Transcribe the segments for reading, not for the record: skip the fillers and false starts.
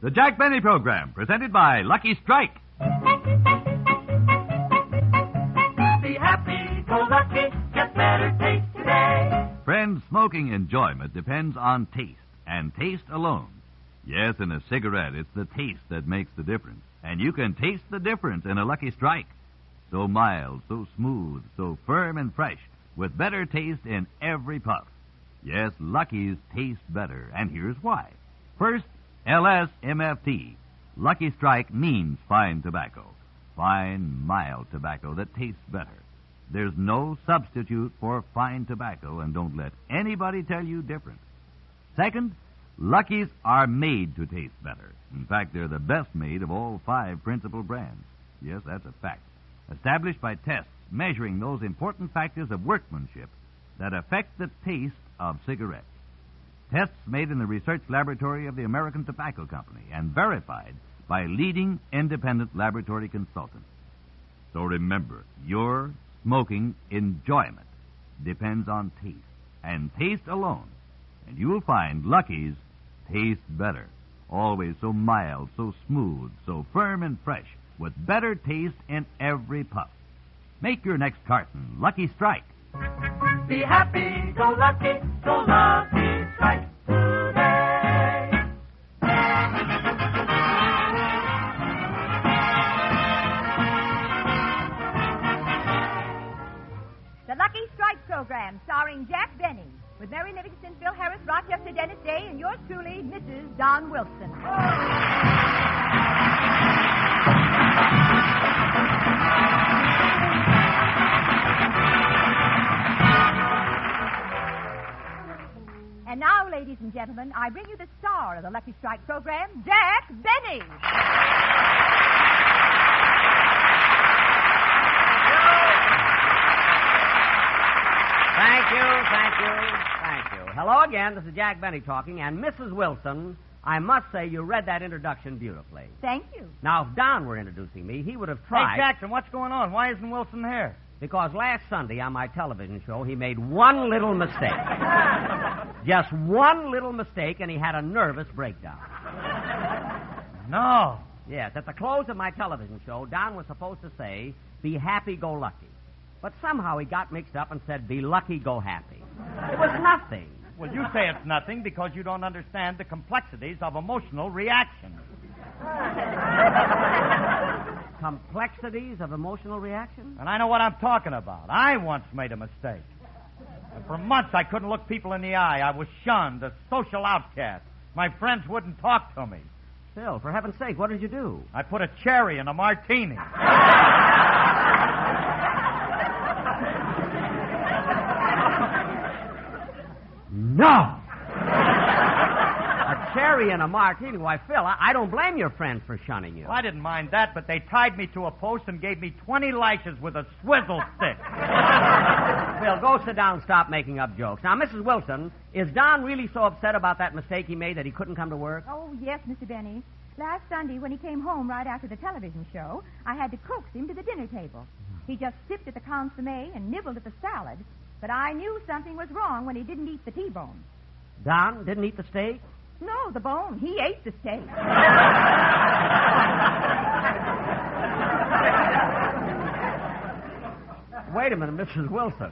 The Jack Benny Program, presented by Lucky Strike. Be happy, go lucky, get better taste today. Friends, smoking enjoyment depends on taste, and taste alone. Yes, in a cigarette, it's the taste that makes the difference. And you can taste the difference in a Lucky Strike. So mild, so smooth, so firm and fresh, with better taste in every puff. Yes, Lucky's taste better, and here's why. First, LSMFT. Lucky Strike means fine tobacco. Fine, mild tobacco that tastes better. There's no substitute for fine tobacco, and don't let anybody tell you different. Second, Lucky's are made to taste better. In fact, they're the best made of all 5 principal brands. Yes, that's a fact. Established by tests measuring those important factors of workmanship that affect the taste of cigarettes. Tests made in the research laboratory of the American Tobacco Company and verified by leading independent laboratory consultants. So remember, your smoking enjoyment depends on taste, and taste alone. And you'll find Lucky's taste better. Always so mild, so smooth, so firm and fresh, with better taste in every puff. Make your next carton Lucky Strike. Be happy, go lucky strike today. The Lucky Strike Program, starring Jack Benny, with Mary Livingston, Phil Harris, Rochester, Dennis Day, and yours truly, Mrs. Don Wilson. And now, ladies and gentlemen, I bring you the star of the Lucky Strike program, Jack Benny. Thank you. Hello again. This is Jack Benny talking, and Mrs. Wilson, I must say you read that introduction beautifully. Thank you. Now, if Don were introducing me, he would have tried... Hey, Jackson, what's going on? Why isn't Wilson here? Because last Sunday on my television show, he made one little mistake. Just one little mistake, and he had a nervous breakdown. No. Yes, at the close of my television show, Don was supposed to say, be happy-go-lucky. But somehow he got mixed up and said, be lucky-go-happy. It was nothing. Well, you say it's nothing because you don't understand the complexities of emotional reaction. Complexities of emotional reaction? And I know what I'm talking about. I once made a mistake. And for months I couldn't look people in the eye. I was shunned, a social outcast. My friends wouldn't talk to me. Phil, for heaven's sake, what did you do? I put a cherry in a martini. No! A cherry and a martini. Why, Phil, I don't blame your friends for shunning you. Well, I didn't mind that, but they tied me to a post and gave me 20 lashes with a swizzle stick. Phil, go sit down and stop making up jokes. Now, Mrs. Wilson, is Don really so upset about that mistake he made that he couldn't come to work? Oh, yes, Mr. Benny. Last Sunday, when he came home right after the television show, I had to coax him to the dinner table. He just sipped at the consommé and nibbled at the salad, but I knew something was wrong when he didn't eat the T-bone. Don didn't eat the steak? No, the bone. He ate the steak. Wait a minute, Mrs. Wilson.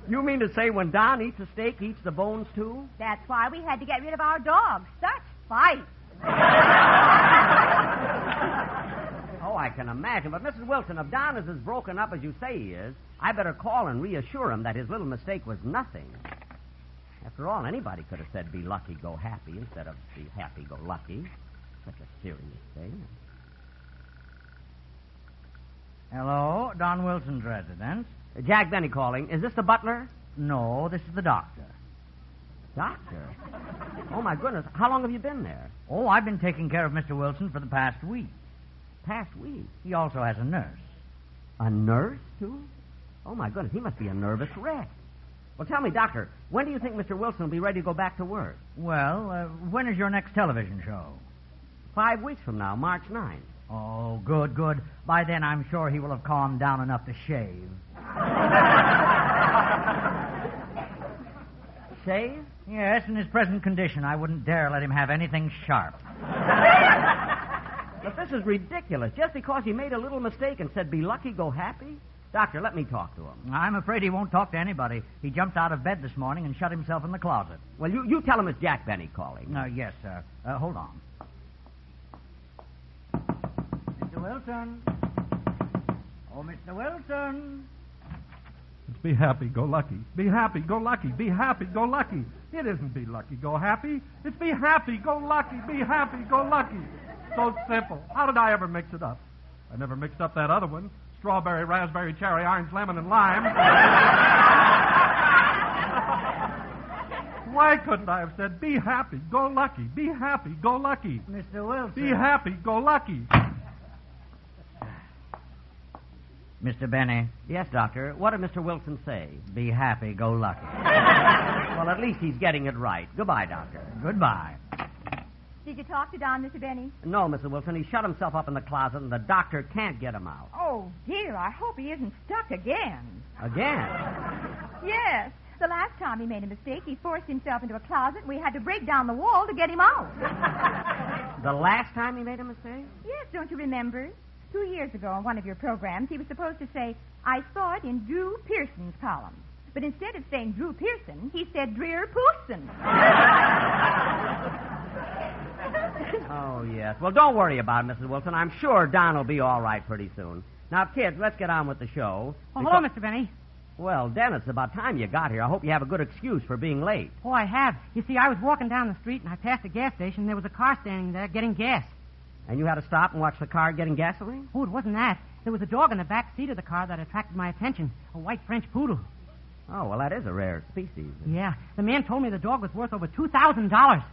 You mean to say when Don eats a steak, he eats the bones too? That's why we had to get rid of our dog. Such fight. Oh, I can imagine. But, Mrs. Wilson, if Don is as broken up as you say he is, I better call and reassure him that his little mistake was nothing. After all, anybody could have said, be lucky, go happy, instead of be happy, go lucky. Such a serious thing. Hello, Don Wilson's residence. Jack Benny calling. Is this the butler? No, this is the doctor. Doctor? Oh, my goodness. How long have you been there? Oh, I've been taking care of Mr. Wilson for the past week. Past week? He also has a nurse. A nurse, too? Oh, my goodness. He must be a nervous wreck. Well, tell me, Doctor, when do you think Mr. Wilson will be ready to go back to work? Well, when is your next television show? 5 weeks from now, March 9th. Oh, good. By then, I'm sure he will have calmed down enough to shave. Shave? Yes, in his present condition, I wouldn't dare let him have anything sharp. But this is ridiculous. Just because he made a little mistake and said, be lucky, go happy? Doctor, let me talk to him. I'm afraid he won't talk to anybody. He jumped out of bed this morning and shut himself in the closet. Well, you tell him it's Jack Benny calling. Yes, sir. Hold on. Mr. Wilson. Oh, Mr. Wilson. It's be happy, go lucky. Be happy, go lucky. Be happy, go lucky. It isn't be lucky, go happy. It's be happy, go lucky. Be happy, go lucky. So simple. How did I ever mix it up? I never mixed up that other one. Strawberry, raspberry, cherry, orange, lemon, and lime. Why couldn't I have said, be happy, go lucky. Be happy, go lucky. Mr. Wilson. Be happy, go lucky. Mr. Benny. Yes, Doctor. What did Mr. Wilson say? Be happy, go lucky. Well, at least he's getting it right. Goodbye, Doctor. Goodbye. Did you talk to Don, Mr. Benny? No, Mr. Wilson. He shut himself up in the closet, and the doctor can't get him out. Oh, dear, I hope he isn't stuck again. Again? Yes. The last time he made a mistake, he forced himself into a closet, and we had to break down the wall to get him out. The last time he made a mistake? Yes, don't you remember? 2 years ago on one of your programs, he was supposed to say, I saw it in Drew Pearson's column. But instead of saying Drew Pearson, he said Dreer Poosson. Oh, yes. Well, don't worry about it, Mrs. Wilson. I'm sure Don will be all right pretty soon. Now, kids, let's get on with the show. Oh, hello, Mr. Benny. Well, Dennis, it's about time you got here. I hope you have a good excuse for being late. Oh, I have. You see, I was walking down the street, and I passed a gas station, and there was a car standing there getting gas. And you had to stop and watch the car getting gasoline? Oh, it wasn't that. There was a dog in the back seat of the car that attracted my attention, a white French poodle. Oh, well, that is a rare species. Yeah, the man told me the dog was worth over $2,000.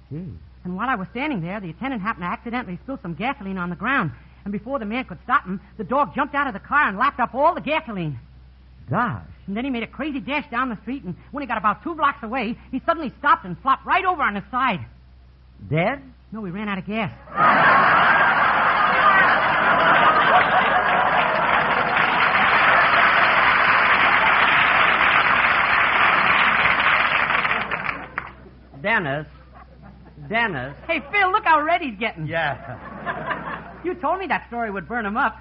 Gee. And while I was standing there, the attendant happened to accidentally spill some gasoline on the ground. And before the man could stop him, the dog jumped out of the car and lapped up all the gasoline. Gosh. And then he made a crazy dash down the street, and when he got about 2 blocks away, he suddenly stopped and flopped right over on his side. Dead? No, he ran out of gas. Dennis. Hey, Phil, look how red he's getting. Yeah. You told me that story would burn him up.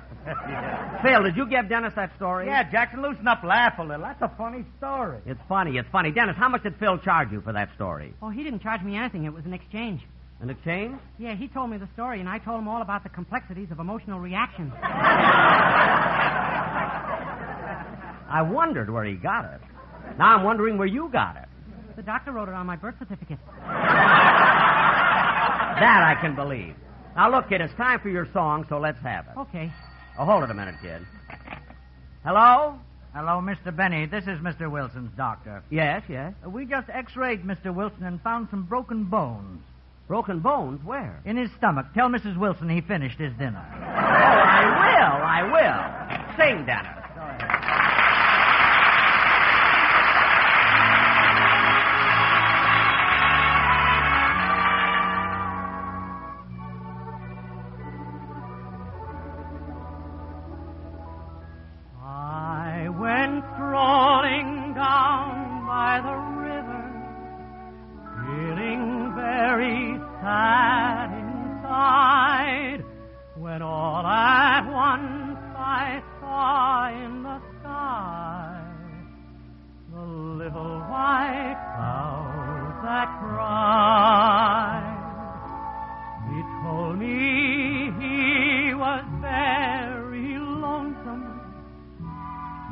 Phil, did you give Dennis that story? Yeah, Jackson, loosen up, laugh a little. That's a funny story. It's funny. Dennis, how much did Phil charge you for that story? Oh, he didn't charge me anything. It was an exchange. An exchange? Yeah, he told me the story, and I told him all about the complexities of emotional reactions. I wondered where he got it. Now I'm wondering where you got it. The doctor wrote it on my birth certificate. That I can believe. Now, look, kid, it's time for your song, so let's have it. Okay. Oh, hold it a minute, kid. Hello? Hello, Mr. Benny. This is Mr. Wilson's doctor. Yes, yes. We just x-rayed Mr. Wilson and found some broken bones. Broken bones? Where? In his stomach. Tell Mrs. Wilson he finished his dinner. Oh, I will. Sing, Dennis. Go ahead. I went strolling down by the river, feeling very sad inside, when all at once I saw in the sky the little white clouds that cried. He told me he was very lonesome.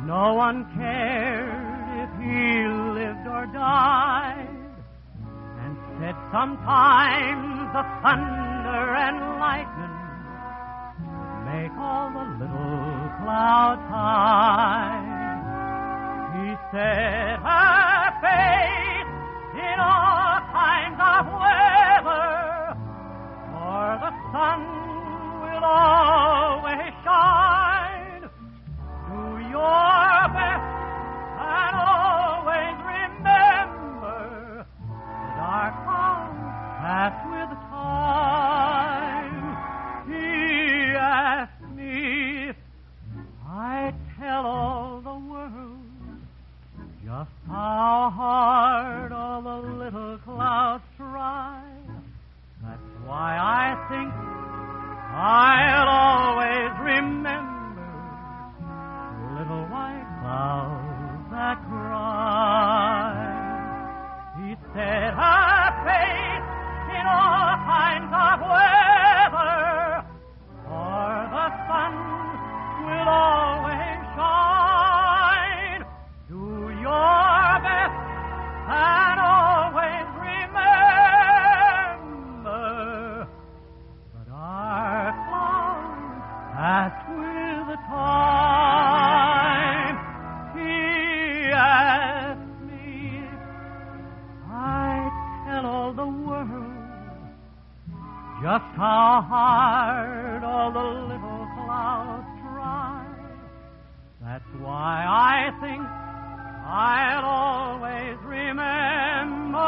No one cared if he lived or died, and said sometimes the thunder and lightning make all the little clouds hide. He said her face in all kinds of weather, for the sun will always shine. Do your best and always remember the dark hours pass with time. He asked me if I'd tell all the world just how hard all the little just how hard all the little clouds try. That's why I think I'll always remember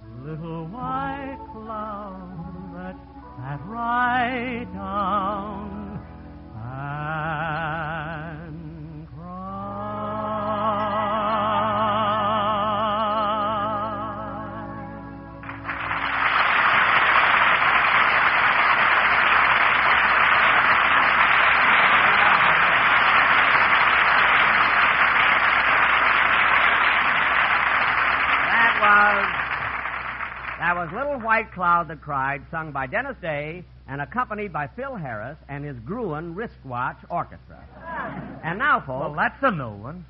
the little white cloud that sat right down and That was Little White Cloud That Cried, sung by Dennis Day and accompanied by Phil Harris and his Gruen Wristwatch Orchestra. And now, folks... Well, that's a new one.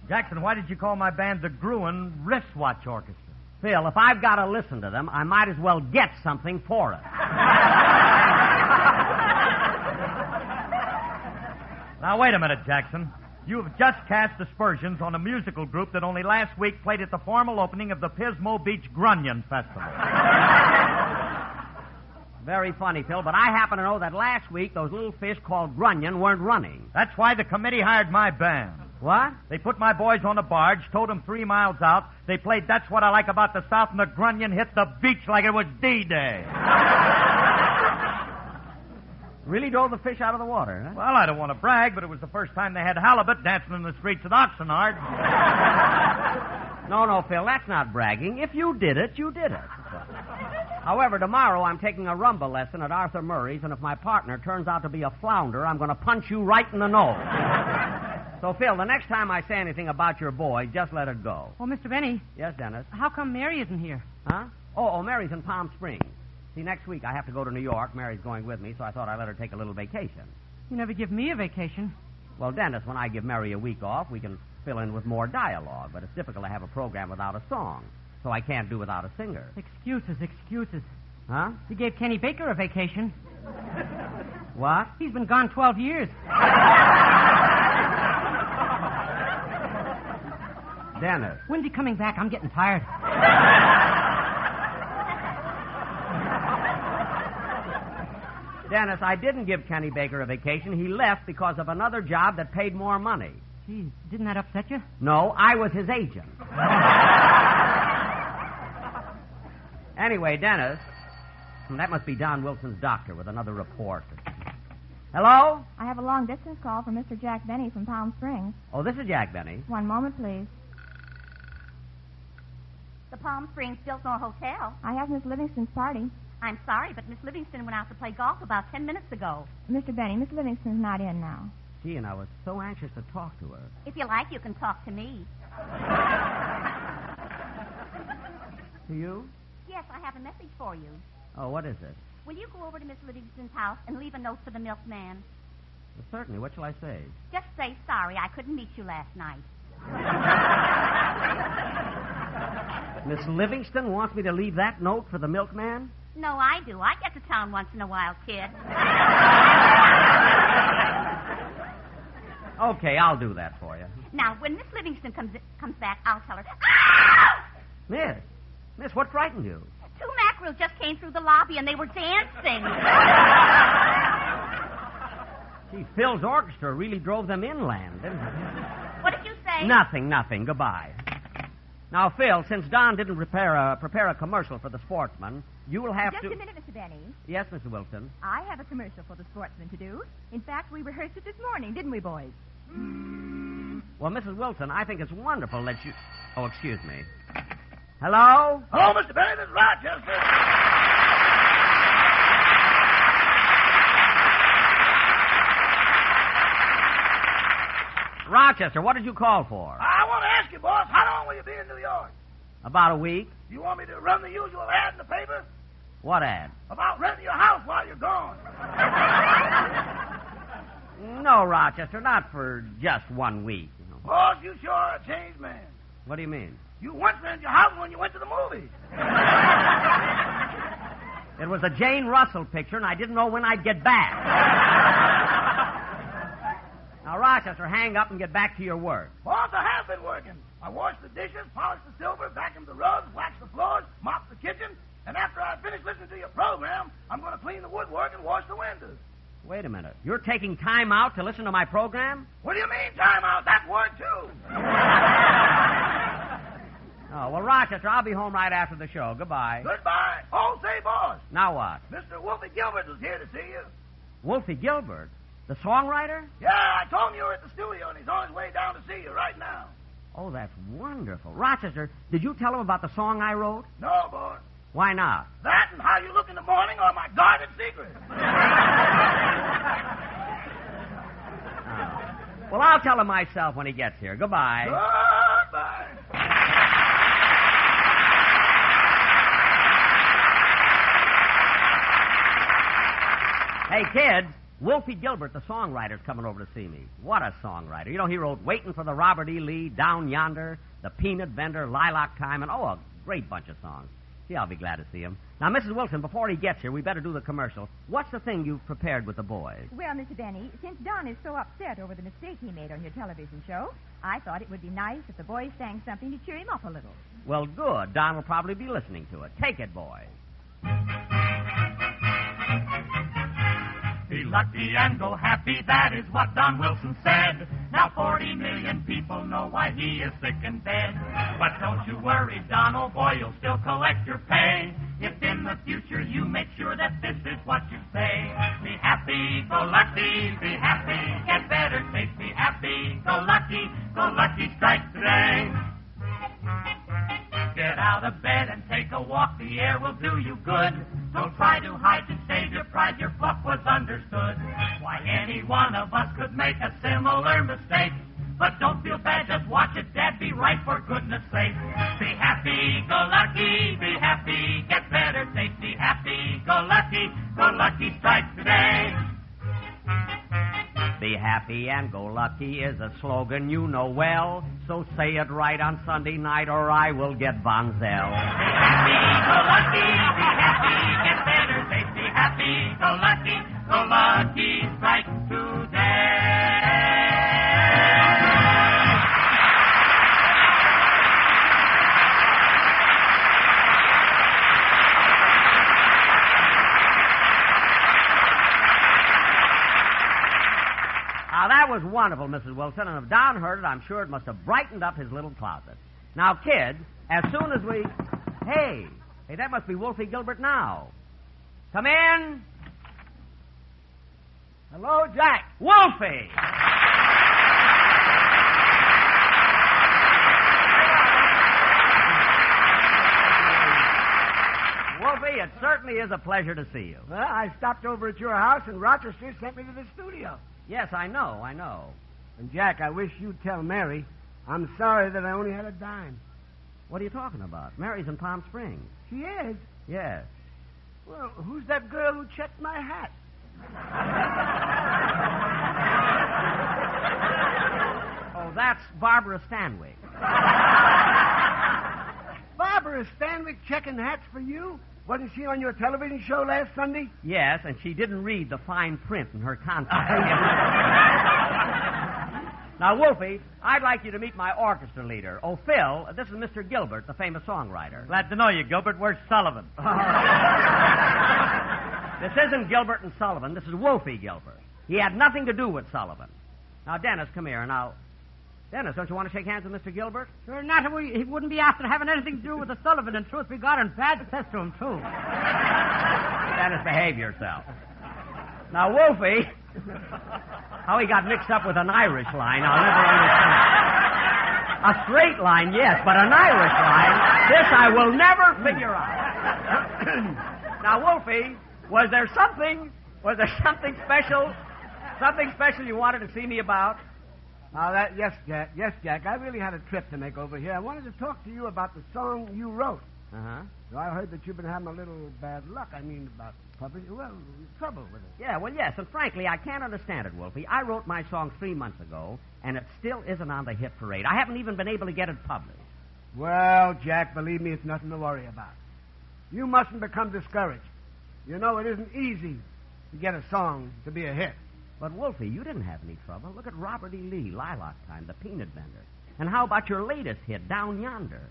Jackson, why did you call my band the Gruen Wristwatch Orchestra? Phil, if I've got to listen to them, I might as well get something for it. Now, wait a minute, Jackson. You have just cast aspersions on a musical group that only last week played at the formal opening of the Pismo Beach Grunion Festival. Very funny, Phil, but I happen to know that last week those little fish called Grunion weren't running. That's why the committee hired my band. What? They put my boys on a barge, towed them 3 miles out. They played That's What I Like About the South, and the Grunion hit the beach like it was D-Day. Really drove the fish out of the water, huh? Well, I don't want to brag, but it was the first time they had halibut dancing in the streets of Oxnard. No, Phil, that's not bragging. If you did it, you did it. However, tomorrow I'm taking a rumba lesson at Arthur Murray's, and if my partner turns out to be a flounder, I'm going to punch you right in the nose. So, Phil, the next time I say anything about your boy, just let it go. Oh, Mr. Benny. Yes, Dennis? How come Mary isn't here? Huh? Oh, Mary's in Palm Springs. See, next week I have to go to New York. Mary's going with me, so I thought I'd let her take a little vacation. You never give me a vacation. Well, Dennis, when I give Mary a week off, we can fill in with more dialogue, but it's difficult to have a program without a song, so I can't do without a singer. Excuses. Huh? You gave Kenny Baker a vacation. What? He's been gone 12 years. Dennis. When's he coming back? I'm getting tired. Dennis, I didn't give Kenny Baker a vacation. He left because of another job that paid more money. Gee, didn't that upset you? No, I was his agent. Anyway, Dennis, that must be Don Wilson's doctor with another report. Hello? I have a long-distance call from Mr. Jack Benny from Palm Springs. Oh, this is Jack Benny. One moment, please. The Palm Springs Biltmore Hotel. I have Miss Livingston's party. I'm sorry, but Miss Livingston went out to play golf about 10 minutes ago. Mr. Benny, Miss Livingston's not in now. Gee, and I was so anxious to talk to her. If you like, you can talk to me. To you? Yes, I have a message for you. Oh, what is it? Will you go over to Miss Livingston's house and leave a note for the milkman? Well, certainly. What shall I say? Just say sorry I couldn't meet you last night. Miss Livingston wants me to leave that note for the milkman? No, I do. I get to town once in a while, kid. Okay, I'll do that for you. Now, when Miss Livingston comes back, I'll tell her. Miss, what frightened you? 2 mackerel just came through the lobby and they were dancing. Gee, Phil's orchestra really drove them inland, didn't it? What did you say? Nothing. Goodbye. Now, Phil, since Don didn't prepare a commercial for the Sportsman, you will have Just to... a minute, Mr. Benny. Yes, Mr. Wilson. I have a commercial for the Sportsman to do. In fact, we rehearsed it this morning, didn't we, boys? Well, Mrs. Wilson, I think it's wonderful that you... Oh, excuse me. Hello? Hello, Mr. Benny. This is Rochester. Rochester, what did you call for? I want to ask you, boss, how long will you be in New York? About a week. You want me to run the usual ad in the paper? What ad? About renting your house while you're gone. No, Rochester, not for just 1 week. Boss, you sure are a changed man. What do you mean? You once rented your house when you went to the movies. It was a Jane Russell picture, and I didn't know when I'd get back. Now, Rochester, hang up and get back to your work. Boss, I have been working. I washed the dishes, polished the silver, vacuumed the rugs, waxed the floors, Wait a minute. You're taking time out to listen to my program? What do you mean, time out? That word, too. Oh, well, Rochester, I'll be home right after the show. Goodbye. Goodbye. Oh, say, boss. Now what? Mr. Wolfie Gilbert is here to see you. Wolfie Gilbert? The songwriter? Yeah, I told him you were at the studio, and he's on his way down to see you right now. Oh, that's wonderful. Rochester, did you tell him about the song I wrote? No, boy. Why not? That and how you look in the morning are my guarded secrets. Oh. Well, I'll tell him myself when he gets here. Goodbye. Goodbye. Hey, kids, Wolfie Gilbert, the songwriter's coming over to see me. What a songwriter. You know, he wrote Waiting for the Robert E. Lee, Down Yonder, The Peanut Vendor, Lilac Time, and, a great bunch of songs. Gee, I'll be glad to see him. Now, Mrs. Wilson, before he gets here, we better do the commercial. What's the thing you've prepared with the boys? Well, Mr. Benny, since Don is so upset over the mistake he made on your television show, I thought it would be nice if the boys sang something to cheer him up a little. Well, good. Don will probably be listening to it. Take it, boys. Be lucky and go happy, that is what Don Wilson said. Now 40 million people know why he is sick and dead. But don't you worry, Don, old boy, you'll still collect your pay. If in the future you make sure that this is what you say. Be happy, go lucky, be happy, get better, taste, be happy, go lucky, strike today. Get out of bed and take a walk, the air will do you good. Don't try to hide to save your pride, your pluck was understood. Why, any one of us could make a similar mistake. But don't feel bad, just watch it, Dad, be right for goodness sake. Be happy, go happy, get better, take, be happy, go lucky, strike today. Be happy and go lucky is a slogan you know well. So say it right on Sunday night or I will get Bonzel. Be happy, go happy, get better, take, be happy, go lucky, strike today. Now, that was wonderful, Mrs. Wilson, and if Don heard it, I'm sure it must have brightened up his little closet. Now, kids, as soon as we... Hey, that must be Wolfie Gilbert now. Come in. Hello, Jack. Wolfie! Wolfie, it certainly is a pleasure to see you. Well, I stopped over at your house, and Rochester sent me to the studio. Yes, I know. And, Jack, I wish you'd tell Mary I'm sorry that I only had a dime. What are you talking about? Mary's in Palm Springs. She is? Yes. Well, who's that girl who checked my hat? Oh, that's Barbara Stanwyck. Barbara Stanwyck checking hats for you? Wasn't she on your television show last Sunday? Yes, and she didn't read the fine print in her contract. Now, Wolfie, I'd like you to meet my orchestra leader. Oh, Phil, this is Mr. Gilbert, the famous songwriter. Glad to know you, Gilbert. Where's Sullivan? This isn't Gilbert and Sullivan. This is Wolfie Gilbert. He had nothing to do with Sullivan. Now, Dennis, come here. Now, Dennis, don't you want to shake hands with Mr. Gilbert? Sure not. He wouldn't be after having anything to do with the Sullivan, and truth be God, and bad cess to him, too. Dennis, behave yourself. Now, Wolfie, how he got mixed up with an Irish line, I'll never understand. A straight line, yes, but an Irish line, this I will never figure out. Now, Wolfie, was there something special you wanted to see me about? Yes, Jack. I really had a trip to make over here. I wanted to talk to you about the song you wrote. Uh-huh. So I heard that you've been having a little bad luck. I mean, about trouble with it. Yeah, well, yes, and frankly, I can't understand it, Wolfie. I wrote my song 3 months ago, and it still isn't on the hit parade. I haven't even been able to get it published. Well, Jack, believe me, it's nothing to worry about. You mustn't become discouraged. You know, it isn't easy to get a song to be a hit. But, Wolfie, you didn't have any trouble. Look at Robert E. Lee, Lilac Time, The Peanut Vendor. And how about your latest hit, Down Yonder?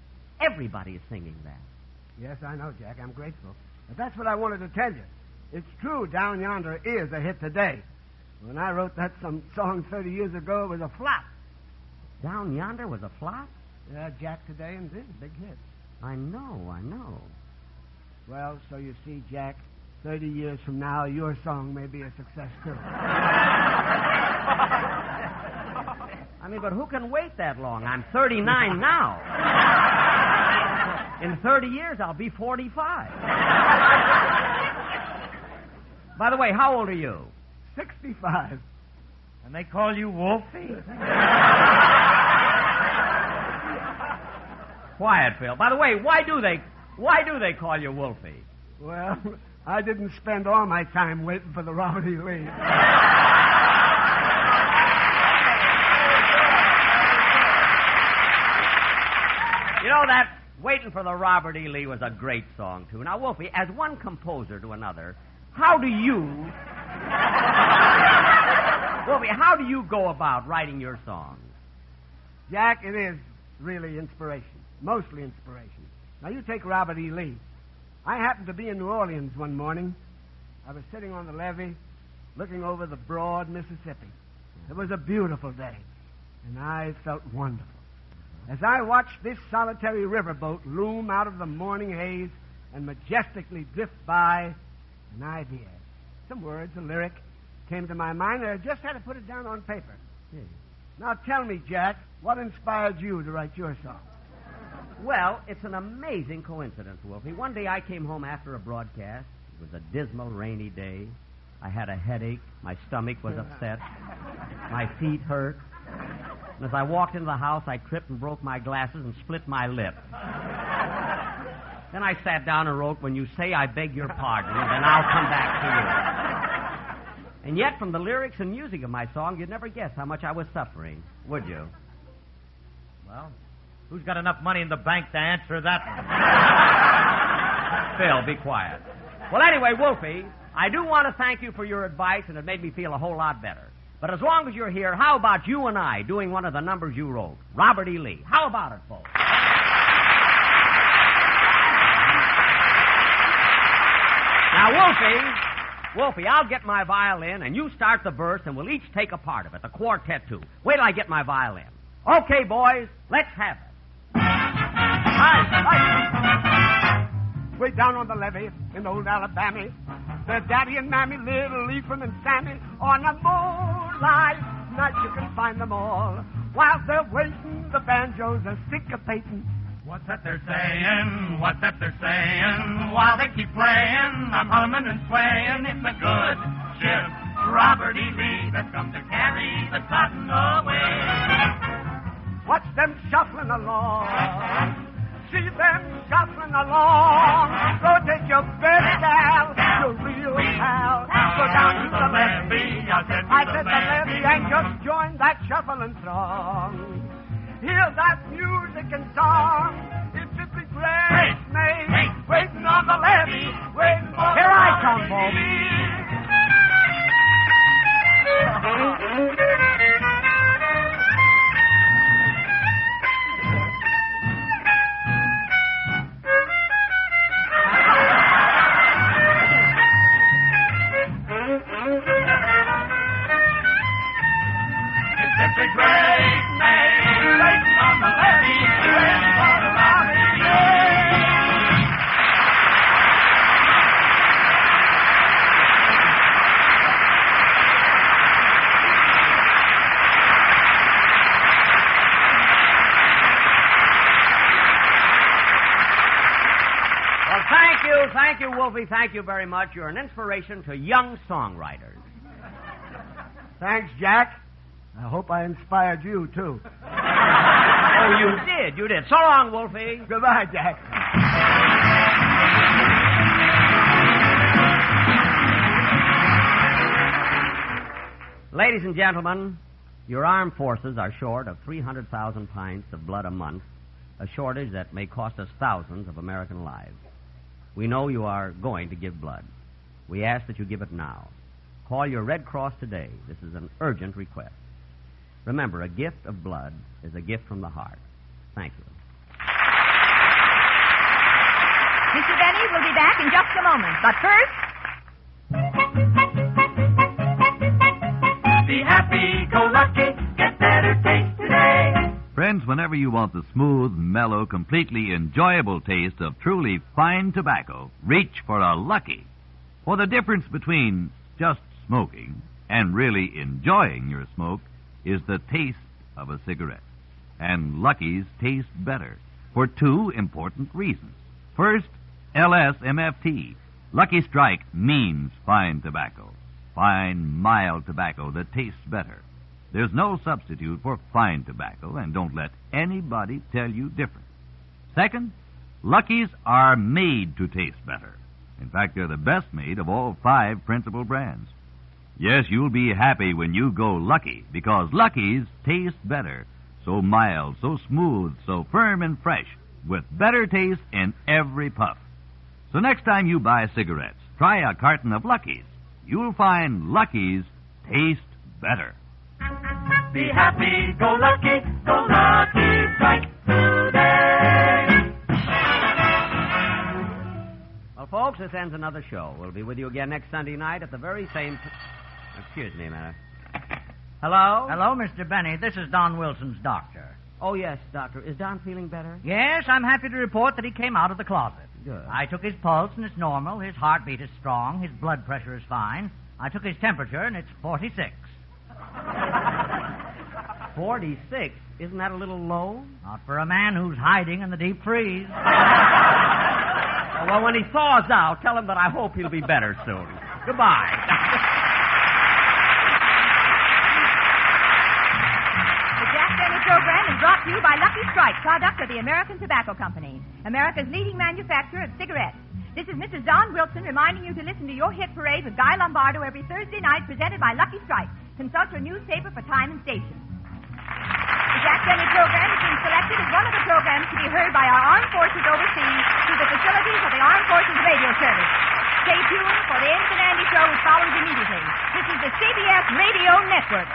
Everybody is singing that. Yes, I know, Jack. I'm grateful. But that's what I wanted to tell you. It's true, Down Yonder is a hit today. When I wrote that song 30 years ago, it was a flop. Down Yonder was a flop? Yeah, Jack Today and this, big hit. I know. Well, so you see, Jack, 30 years from now, your song may be a success, too. I mean, but who can wait that long? I'm 39 now. In 30 years, I'll be 45. By the way, how old are you? 65. And they call you Wolfie? Quiet, Phil. By the way, why do they call you Wolfie? Well, I didn't spend all my time waiting for the Robert E. Lee. You know, that Waiting for the Robert E. Lee was a great song, too. Now, Wolfie, as one composer to another, how do you go about writing your songs? Jack, it is really inspiration. Mostly inspiration. Now, you take Robert E. Lee. I happened to be in New Orleans one morning. I was sitting on the levee looking over the broad Mississippi. It was a beautiful day, and I felt wonderful. As I watched this solitary riverboat loom out of the morning haze and majestically drift by, an idea, some words, a lyric, came to my mind, and I just had to put it down on paper. Yeah. Now tell me, Jack, what inspired you to write your song? Well, it's an amazing coincidence, Wolfie. One day I came home after a broadcast. It was a dismal, rainy day. I had a headache. My stomach was upset. My feet hurt. And as I walked into the house, I tripped and broke my glasses and split my lip. Then I sat down and wrote, "When you say I beg your pardon, then I'll come back to you." And yet, from the lyrics and music of my song, you'd never guess how much I was suffering, would you? Well, who's got enough money in the bank to answer that one? Phil, be quiet. Well, anyway, Wolfie, I do want to thank you for your advice, and it made me feel a whole lot better. But as long as you're here, how about you and I doing one of the numbers you wrote? Robert E. Lee. How about it, folks? Now, Wolfie, I'll get my violin, and you start the verse, and we'll each take a part of it, the quartet, too. Wait till I get my violin. Okay, boys, let's have it. Way down on the levee in old Alabama, their daddy and mammy, little Ephraim and Sammy, on a moonlight night you can find them all. While they're waiting, the banjos are syncopating. What's that they're saying? What's that they're saying? While they keep playing, I'm humming and swaying. It's a good ship, Robert E. Lee, that's come to carry the cotton away. Watch them shuffling along. See them shuffling along. Go take your best gal, your real pal. Go down to the levee. I said the levee and just join that shuffling throng. Hear that music and song. It's simply great, mate. Waiting on the levee. Waiting for Here I come, folks. Thank you, Wolfie. Thank you very much. You're an inspiration to young songwriters. Thanks, Jack. I hope I inspired you, too. Oh, you did. So long, Wolfie. Goodbye, Jack. Ladies and gentlemen, your armed forces are short of 300,000 pints of blood a month, a shortage that may cost us thousands of American lives. We know you are going to give blood. We ask that you give it now. Call your Red Cross today. This is an urgent request. Remember, a gift of blood is a gift from the heart. Thank you. Mr. Benny will be back in just a moment. But first... Friends, whenever you want the smooth, mellow, completely enjoyable taste of truly fine tobacco, reach for a Lucky. For the difference between just smoking and really enjoying your smoke is the taste of a cigarette. And Lucky's taste better for two important reasons. First, LSMFT. Lucky Strike means fine tobacco. Fine, mild tobacco that tastes better. There's no substitute for fine tobacco, and don't let anybody tell you different. Second, Lucky's are made to taste better. In fact, they're the best made of all 5 principal brands. Yes, you'll be happy when you go Lucky, because Lucky's taste better. So mild, so smooth, so firm and fresh, with better taste in every puff. So next time you buy cigarettes, try a carton of Lucky's. You'll find Lucky's taste better. Be happy, go lucky strike today. Well, folks, this ends another show. We'll be with you again next Sunday night at the very same... Excuse me a minute. Hello? Hello, Mr. Benny. This is Don Wilson's doctor. Oh, yes, Doctor. Is Don feeling better? Yes, I'm happy to report that he came out of the closet. Good. I took his pulse, and it's normal. His heartbeat is strong. His blood pressure is fine. I took his temperature, and it's 46. 46? Isn't that a little low? Not for a man who's hiding in the deep freeze. Well, when he thaws out, tell him that I hope he'll be better soon. Goodbye. The Jack Benny program is brought to you by Lucky Strike, product of the American Tobacco Company, America's leading manufacturer of cigarettes. This is Mrs. Don Wilson reminding you to listen to your hit parade with Guy Lombardo every Thursday night, presented by Lucky Strike. Consult your newspaper for time and station. The Jack Benny program has been selected as one of the programs to be heard by our armed forces overseas through the facilities of the Armed Forces Radio Service. Stay tuned for the Ensign Andy Show, which follows immediately. This is the CBS Radio Network.